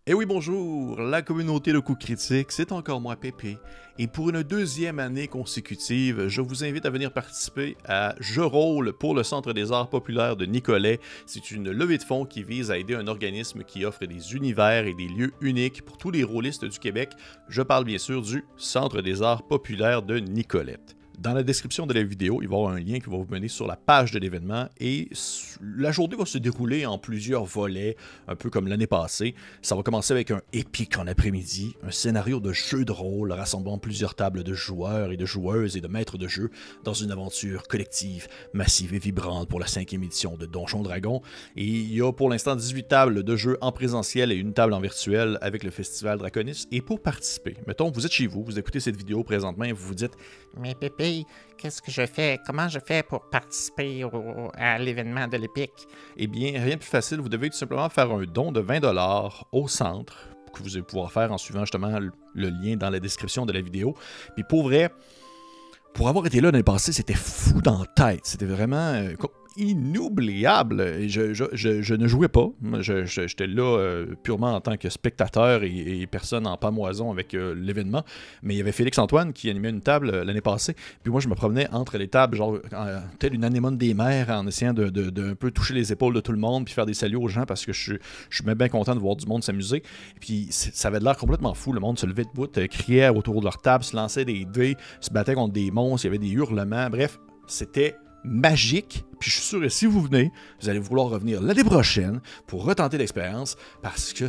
Eh oui, bonjour! La communauté de coups critiques, c'est encore moi, Pépé. Et pour une deuxième année consécutive, je vous invite à venir participer à Je rôle pour le Centre des arts populaires de Nicolet. C'est une levée de fonds qui vise à aider un organisme qui offre des univers et des lieux uniques pour tous les rôlistes du Québec. Je parle bien sûr du Centre des arts populaires de Nicolette. Dans la description de la vidéo, il va y avoir un lien qui va vous mener sur la page de l'événement et la journée va se dérouler en plusieurs volets, un peu comme l'année passée. Ça va commencer avec un épique en après-midi, un scénario de jeu de rôle rassemblant plusieurs tables de joueurs et de joueuses et de maîtres de jeu dans une aventure collective, massive et vibrante pour la 5e édition de Donjon Dragon. Et il y a pour l'instant 18 tables de jeu en présentiel et une table en virtuel avec le Festival Draconis. Et pour participer, mettons, vous êtes chez vous, vous écoutez cette vidéo présentement et vous vous dites « Mais Pépé, qu'est-ce que je fais? Comment je fais pour participer à l'événement de l'Épique? » Eh bien, rien de plus facile, vous devez tout simplement faire un don de 20$ au centre, que vous allez pouvoir faire en suivant justement le lien dans la description de la vidéo. Puis pour vrai, pour avoir été là l'année passée, c'était fou dans la tête. C'était vraiment inoubliable. Et je ne jouais pas. J'étais là purement en tant que spectateur et personne en pamoison avec l'événement. Mais il y avait Félix-Antoine qui animait une table l'année passée. Puis moi, je me promenais entre les tables, genre telle une anémone des mers, en essayant de un peu toucher les épaules de tout le monde puis faire des saluts aux gens parce que je suis même bien content de voir du monde s'amuser. Puis ça avait l'air complètement fou. Le monde se levait debout, criait autour de leur table, se lançait des dés, se battait contre des monstres, il y avait des hurlements. Bref, c'était magique, puis je suis sûr que si vous venez, vous allez vouloir revenir l'année prochaine pour retenter l'expérience parce que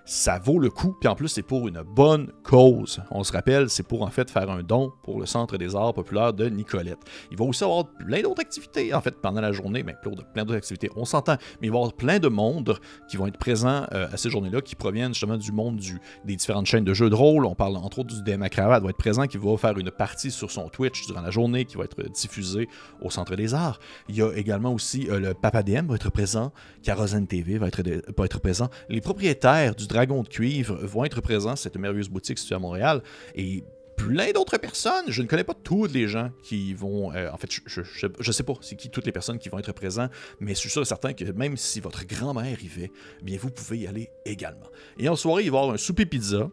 ça vaut le coup, puis en plus c'est pour une bonne cause. On se rappelle, c'est pour en fait faire un don pour le Centre des arts populaires de Nicolette. Il va aussi avoir plein d'autres activités, en fait, pendant la journée, mais plein d'autres activités, on s'entend, mais il va y avoir plein de monde qui vont être présents à ces journées-là, qui proviennent justement du monde des différentes chaînes de jeux de rôle. On parle entre autres du DM Cravate va être présent, qui va faire une partie sur son Twitch durant la journée, qui va être diffusée au Centre des arts. Il y a également aussi le Papa DM va être présent, Kérosène TV va être présent, les propriétaires du Dragon de cuivre vont être présents, cette merveilleuse boutique située à Montréal, et plein d'autres personnes. Je ne connais pas toutes les gens qui vont... en fait, je sais pas c'est qui toutes les personnes qui vont être présents, mais je suis sûr et certain que même si votre grand-mère y va, bien vous pouvez y aller également. Et en soirée, il va y avoir un souper pizza,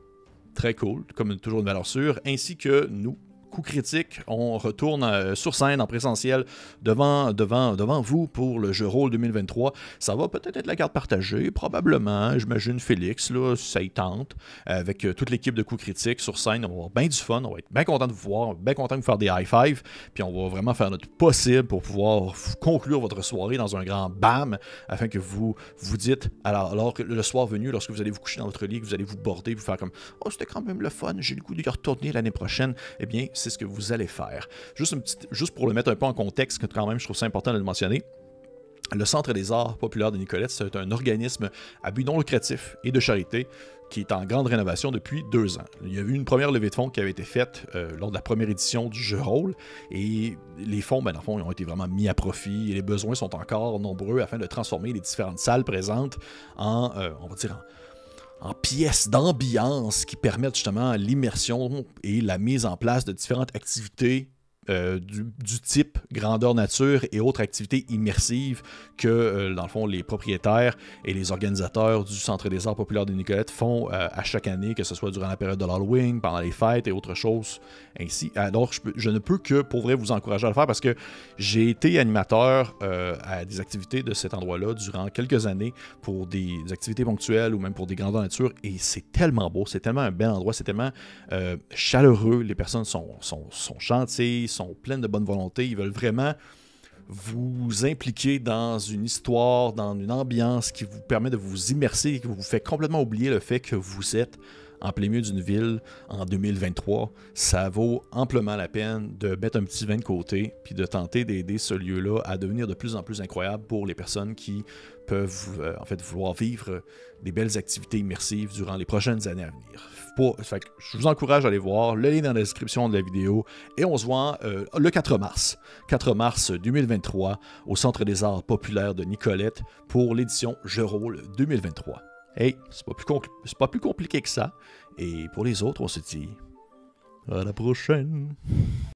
très cool, comme toujours une valeur sûre, ainsi que nous, Coup critique, on retourne sur scène en présentiel devant vous pour le jeu rôle 2023. Ça va peut-être être la carte partagée, probablement. J'imagine Félix, là, ça y tente. Avec toute l'équipe de Coup critique sur scène, on va avoir bien du fun. On va être bien content de vous voir, bien content de vous faire des high-five. Puis on va vraiment faire notre possible pour pouvoir conclure votre soirée dans un grand bam afin que vous vous dites, alors que le soir venu, lorsque vous allez vous coucher dans votre lit, que vous allez vous border, vous faire comme « Oh, c'était quand même le fun, j'ai le goût d'y retourner l'année prochaine. » Eh bien, c'est ce que vous allez faire. Juste pour le mettre un peu en contexte, que quand même, je trouve ça important de le mentionner. Le Centre des arts populaires de Nicolette, c'est un organisme à but non lucratif et de charité qui est en grande rénovation depuis 2 ans. Il y a eu une première levée de fonds qui avait été faite lors de la première édition du jeu rôle et les fonds, dans le fond, ils ont été vraiment mis à profit et les besoins sont encore nombreux afin de transformer les différentes salles présentes en, on va dire, en pièces d'ambiance qui permettent justement l'immersion et la mise en place de différentes activités du type grandeur nature et autres activités immersives que, dans le fond, les propriétaires et les organisateurs du Centre des arts populaires de Nicolette font à chaque année, que ce soit durant la période de l'Halloween, pendant les fêtes et autres choses ainsi. Alors, je ne peux que, pour vrai, vous encourager à le faire parce que j'ai été animateur à des activités de cet endroit-là durant quelques années pour des activités ponctuelles ou même pour des grandeurs nature et c'est tellement beau, c'est tellement un bel endroit, c'est tellement chaleureux, les personnes sont gentilles, sont pleines de bonne volonté, ils veulent vraiment vous impliquer dans une histoire, dans une ambiance qui vous permet de vous immerser et qui vous fait complètement oublier le fait que vous êtes en plein milieu d'une ville en 2023. Ça vaut amplement la peine de mettre un petit vin de côté puis de tenter d'aider ce lieu-là à devenir de plus en plus incroyable pour les personnes qui peuvent en fait vouloir vivre des belles activités immersives durant les prochaines années à venir. Fait que je vous encourage à aller voir le lien dans la description de la vidéo et on se voit le 4 mars 2023 au Centre des arts populaires de Nicolette pour l'édition Jeu rôle 2023. Hey, c'est pas plus compliqué que ça. Et pour les autres, on se dit à la prochaine.